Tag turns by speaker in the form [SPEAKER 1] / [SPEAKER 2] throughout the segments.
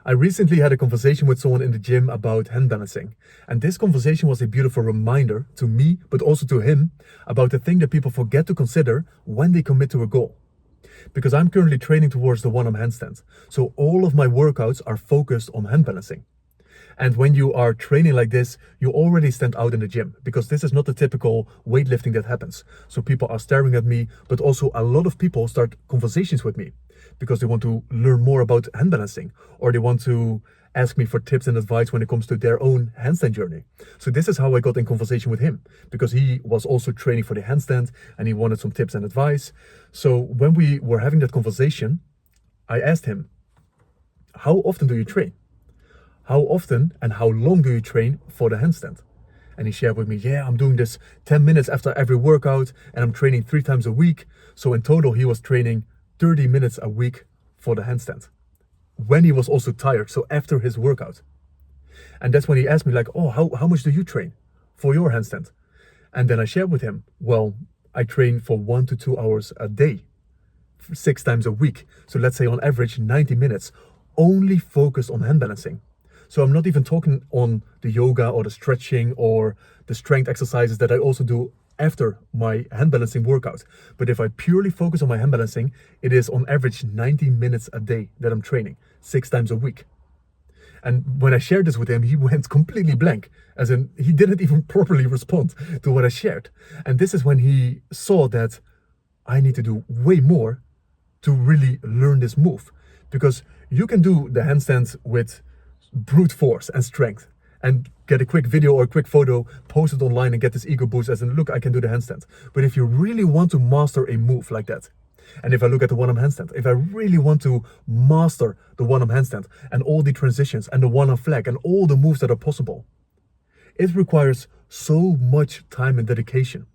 [SPEAKER 1] I recently had a conversation with someone in the gym about hand balancing. And this conversation was a beautiful reminder to me, but also to him, about the thing that people forget to consider when they commit to a goal. Because I'm currently training towards the one-arm handstand. So all of my workouts are focused on hand balancing. And when you are training like this, you already stand out in the gym, because this is not the typical weightlifting that happens. So people are staring at me, but also a lot of people start conversations with me because they want to learn more about hand balancing, or they want to ask me for tips and advice when it comes to their own handstand journey. So this is how I got in conversation with him, because he was also training for the handstand and he wanted some tips and advice. So when we were having that conversation, I asked him, how often do you train? How often and how long do you train for the handstand? And he shared with me, yeah, I'm doing this 10 minutes after every workout and I'm training 3 times a week. So in total, he was training 30 minutes a week for the handstand when he was also tired. So after his workout. And that's when he asked me like, oh, how much do you train for your handstand? And then I shared with him, well, I train for 1 to 2 hours a day, 6 times a week. So let's say on average 90 minutes, only focused on hand balancing. So I'm not even talking on the yoga or the stretching or the strength exercises that I also do after my hand balancing workout. But if I purely focus on my hand balancing, it is on average 90 minutes a day that I'm training, 6 times a week. And when I shared this with him, he went completely blank, as in he didn't even properly respond to what I shared. And this is when he saw that I need to do way more to really learn this move. Because you can do the handstands with brute force and strength and get a quick video or a quick photo, post it online and get this ego boost as in, look, I can do the handstand. But if you really want to master a move like that, and if I look at the one-arm handstand, if I really want to master the one-arm handstand and all the transitions and the one-arm flag and all the moves that are possible, it requires so much time and dedication.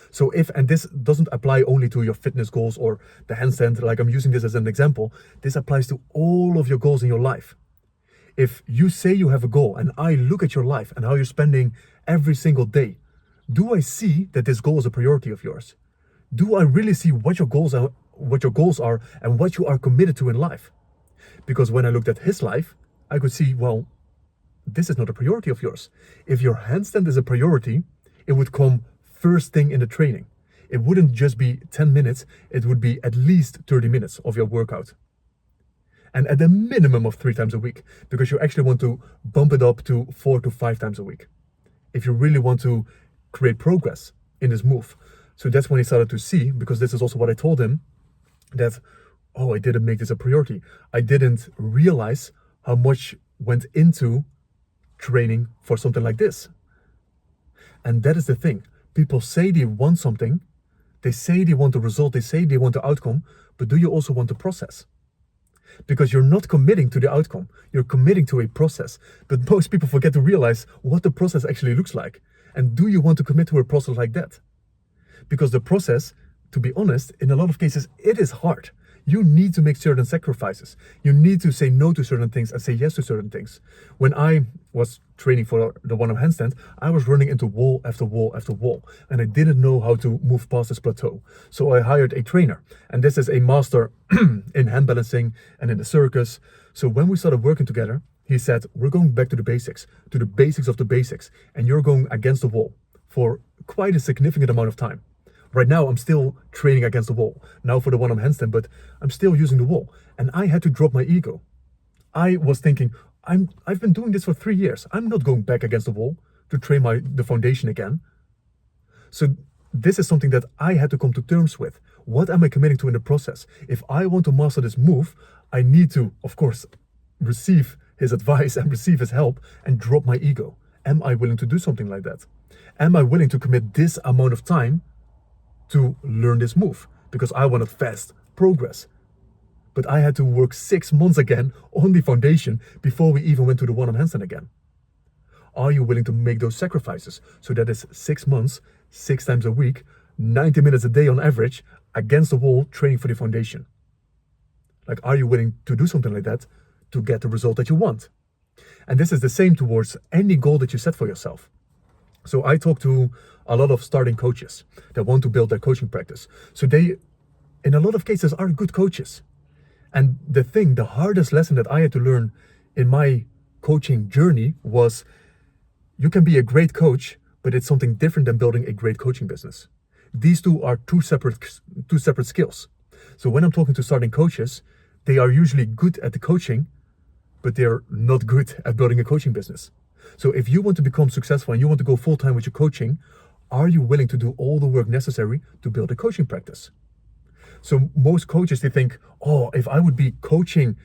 [SPEAKER 1] So and this doesn't apply only to your fitness goals or the handstand, like I'm using this as an example, this applies to all of your goals in your life. If you say you have a goal and I look at your life and how you're spending every single day, do I see that this goal is a priority of yours? Do I really see what your goals are and what you are committed to in life? Because when I looked at his life, I could see, well, this is not a priority of yours. If your handstand is a priority, it would come first thing in the training. It wouldn't just be 10 minutes, it would be at least 30 minutes of your workout. And at a minimum of 3 times a week, because you actually want to bump it up to 4 to 5 times a week, if you really want to create progress in this move. So that's when he started to see, because this is also what I told him, that, oh, I didn't make this a priority. I didn't realize how much went into training for something like this. And that is the thing. People say they want something, they say they want the result, they say they want the outcome, but do you also want the process? Because you're not committing to the outcome, you're committing to a process. But most people forget to realize what the process actually looks like. And do you want to commit to a process like that? Because the process, to be honest, in a lot of cases, it is hard. You need to make certain sacrifices. You need to say no to certain things and say yes to certain things. When I was training for the one-arm handstand, I was running into wall after wall after wall, and I didn't know how to move past this plateau. So I hired a trainer, and this is a master in hand balancing and in the circus. So when we started working together, he said, we're going back to the basics of the basics, and you're going against the wall for quite a significant amount of time. Right now, I'm still training against the wall. Now for the one-arm handstand, but I'm still using the wall. And I had to drop my ego. I was thinking, I've been doing this for 3 years. I'm not going back against the wall to train the foundation again. So this is something that I had to come to terms with. What am I committing to in the process? If I want to master this move, I need to, of course, receive his advice and receive his help and drop my ego. Am I willing to do something like that? Am I willing to commit this amount of time to learn this move? Because I wanted fast progress. But I had to work 6 months again on the foundation before we even went to the one-arm handstand again. Are you willing to make those sacrifices? So that is 6 months, 6 times a week, 90 minutes a day on average, against the wall, training for the foundation. Like, are you willing to do something like that to get the result that you want? And this is the same towards any goal that you set for yourself. So I talk to a lot of starting coaches that want to build their coaching practice. So they, in a lot of cases, are good coaches. And the hardest lesson that I had to learn in my coaching journey was, you can be a great coach, but it's something different than building a great coaching business. These two are two separate skills. So when I'm talking to starting coaches, they are usually good at the coaching, but they're not good at building a coaching business. So if you want to become successful and you want to go full-time with your coaching, are you willing to do all the work necessary to build a coaching practice? So most coaches, they think, oh, if I would be coaching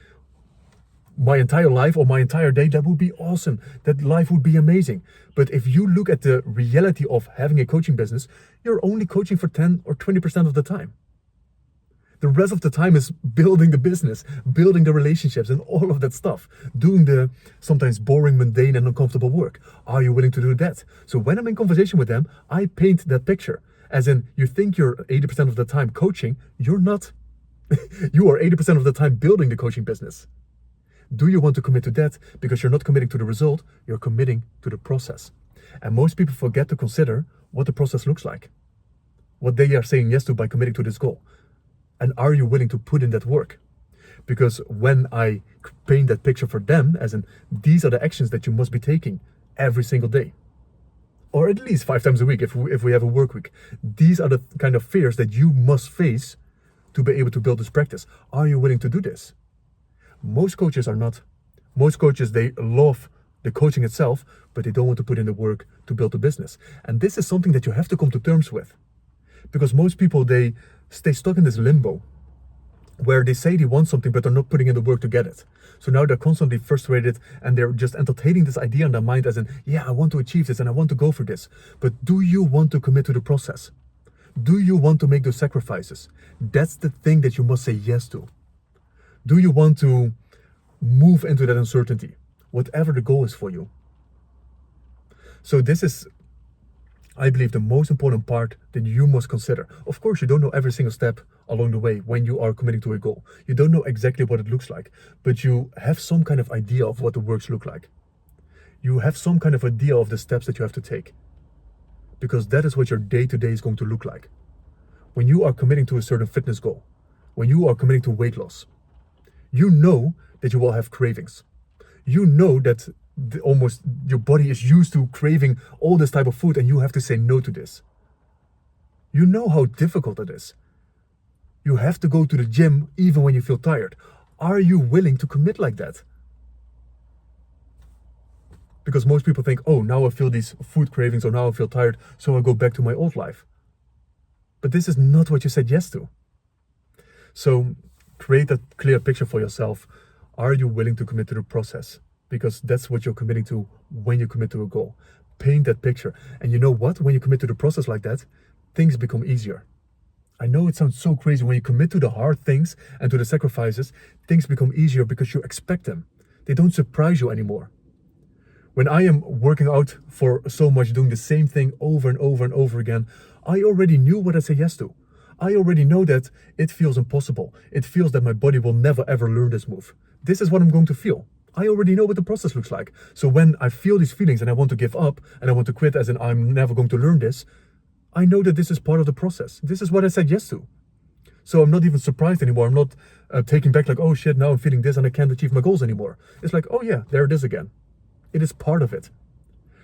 [SPEAKER 1] my entire life or my entire day, that would be awesome. That life would be amazing. But if you look at the reality of having a coaching business, you're only coaching for 10 or 20% of the time. The rest of the time is building the business, building the relationships and all of that stuff, doing the sometimes boring, mundane and uncomfortable work. Are you willing to do that? So when I'm in conversation with them, I paint that picture. As in, you think you're 80% of the time coaching, you're not. You are 80% of the time building the coaching business. Do you want to commit to that? Because you're not committing to the result, you're committing to the process. And most people forget to consider what the process looks like, what they are saying yes to by committing to this goal. And are you willing to put in that work? Because when I paint that picture for them, as in, these are the actions that you must be taking every single day, or at least 5 times a week if we have a work week. These are the kind of fears that you must face to be able to build this practice. Are you willing to do this? Most coaches are not. Most coaches, they love the coaching itself, but they don't want to put in the work to build a business. And this is something that you have to come to terms with. Because most people, they stay stuck in this limbo where they say they want something, but they're not putting in the work to get it. So now they're constantly frustrated and they're just entertaining this idea in their mind as in, yeah, I want to achieve this and I want to go for this. But do you want to commit to the process? Do you want to make those sacrifices? That's the thing that you must say yes to. Do you want to move into that uncertainty, whatever the goal is for you? So this is, I believe, the most important part that you must consider. Of course, you don't know every single step along the way when you are committing to a goal. You don't know exactly what it looks like, but you have some kind of idea of what the works look like. You have some kind of idea of the steps that you have to take, because that is what your day-to-day is going to look like. When you are committing to a certain fitness goal, when you are committing to weight loss, you know that you will have cravings. You know that almost your body is used to craving all this type of food and you have to say no to this. You know how difficult it is. You have to go to the gym even when you feel tired. Are you willing to commit like that? Because most people think, oh, now I feel these food cravings or now I feel tired, so I go back to my old life. But this is not what you said yes to. So create a clear picture for yourself. Are you willing to commit to the process? Because that's what you're committing to when you commit to a goal. Paint that picture. And you know what? When you commit to the process like that, things become easier. I know it sounds so crazy. When you commit to the hard things and to the sacrifices, things become easier because you expect them. They don't surprise you anymore. When I am working out for so much, doing the same thing over and over and over again, I already knew what I say yes to. I already know that it feels impossible. It feels that my body will never ever learn this move. This is what I'm going to feel. I already know what the process looks like. So when I feel these feelings and I want to give up and I want to quit as in I'm never going to learn this, I know that this is part of the process. This is what I said yes to. So I'm not even surprised anymore. I'm not taking back like, oh shit, now I'm feeling this and I can't achieve my goals anymore. It's like, oh yeah, there it is again. It is part of it.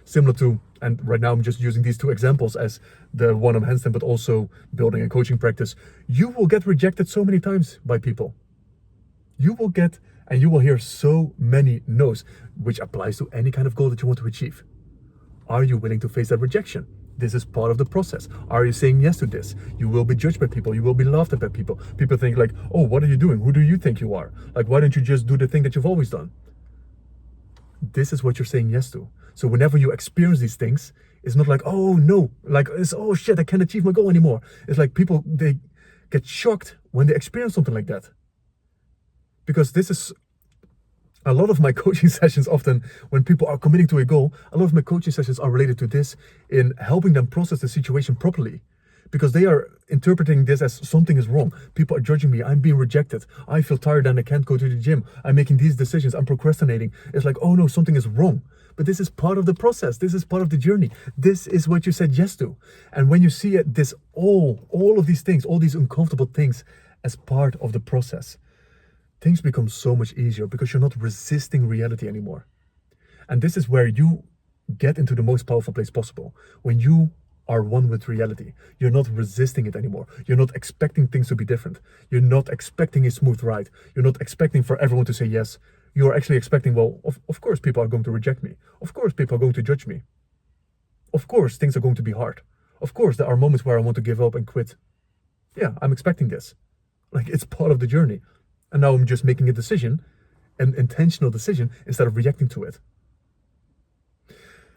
[SPEAKER 1] Similar to, and right now I'm just using these two examples as the one on handstand, but also building a coaching practice. You will get rejected so many times by people. You will get, and you will hear so many no's, which applies to any kind of goal that you want to achieve. Are you willing to face that rejection? This is part of the process. Are you saying yes to this? You will be judged by people. You will be laughed at by people. People think like, oh, what are you doing? Who do you think you are? Like, why don't you just do the thing that you've always done? This is what you're saying yes to. So whenever you experience these things, it's not like, oh no, like it's, oh shit, I can't achieve my goal anymore. It's like people, they get shocked when they experience something like that. Because this is a lot of my coaching sessions. Often when people are committing to a goal, a lot of my coaching sessions are related to this, in helping them process the situation properly. Because they are interpreting this as something is wrong. People are judging me. I'm being rejected. I feel tired and I can't go to the gym. I'm making these decisions. I'm procrastinating. It's like, oh no, something is wrong. But this is part of the process. This is part of the journey. This is what you said yes to. And when you see it, this all of these things, all these uncomfortable things as part of the process, things become so much easier because you're not resisting reality anymore. And this is where you get into the most powerful place possible. When you are one with reality, you're not resisting it anymore. You're not expecting things to be different. You're not expecting a smooth ride. You're not expecting for everyone to say yes. You're actually expecting, well, of course people are going to reject me. Of course people are going to judge me. Of course things are going to be hard. Of course there are moments where I want to give up and quit. Yeah, I'm expecting this. Like, it's part of the journey. And now I'm just making a decision, an intentional decision, instead of reacting to it.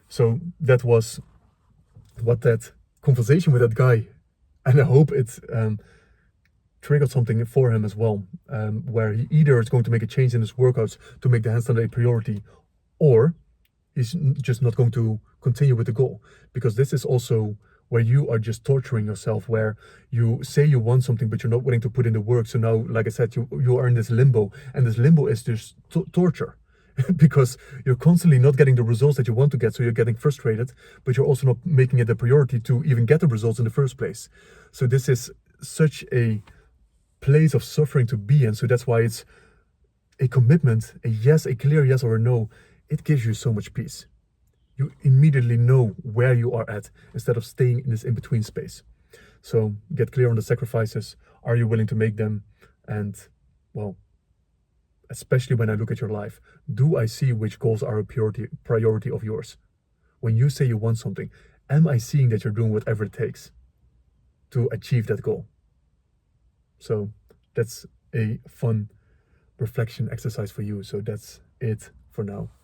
[SPEAKER 1] So that was what that conversation with that guy, and I hope it triggered something for him as well, where he either is going to make a change in his workouts to make the handstand a priority, or he's just not going to continue with the goal. Because this is also where you are just torturing yourself, where you say you want something but you're not willing to put in the work. So now, like I said, you are in this limbo, and this limbo is just torture. Because you're constantly not getting the results that you want to get, so you're getting frustrated, but you're also not making it a priority to even get the results in the first place. So this is such a place of suffering to be in. So that's why it's a commitment, a yes, a clear yes or a no. It gives you so much peace. You immediately know where you are at instead of staying in this in-between space. So get clear on the sacrifices. Are you willing to make them? And, well, especially when I look at your life, do I see which goals are a priority of yours? When you say you want something, am I seeing that you're doing whatever it takes to achieve that goal? So that's a fun reflection exercise for you. So that's it for now.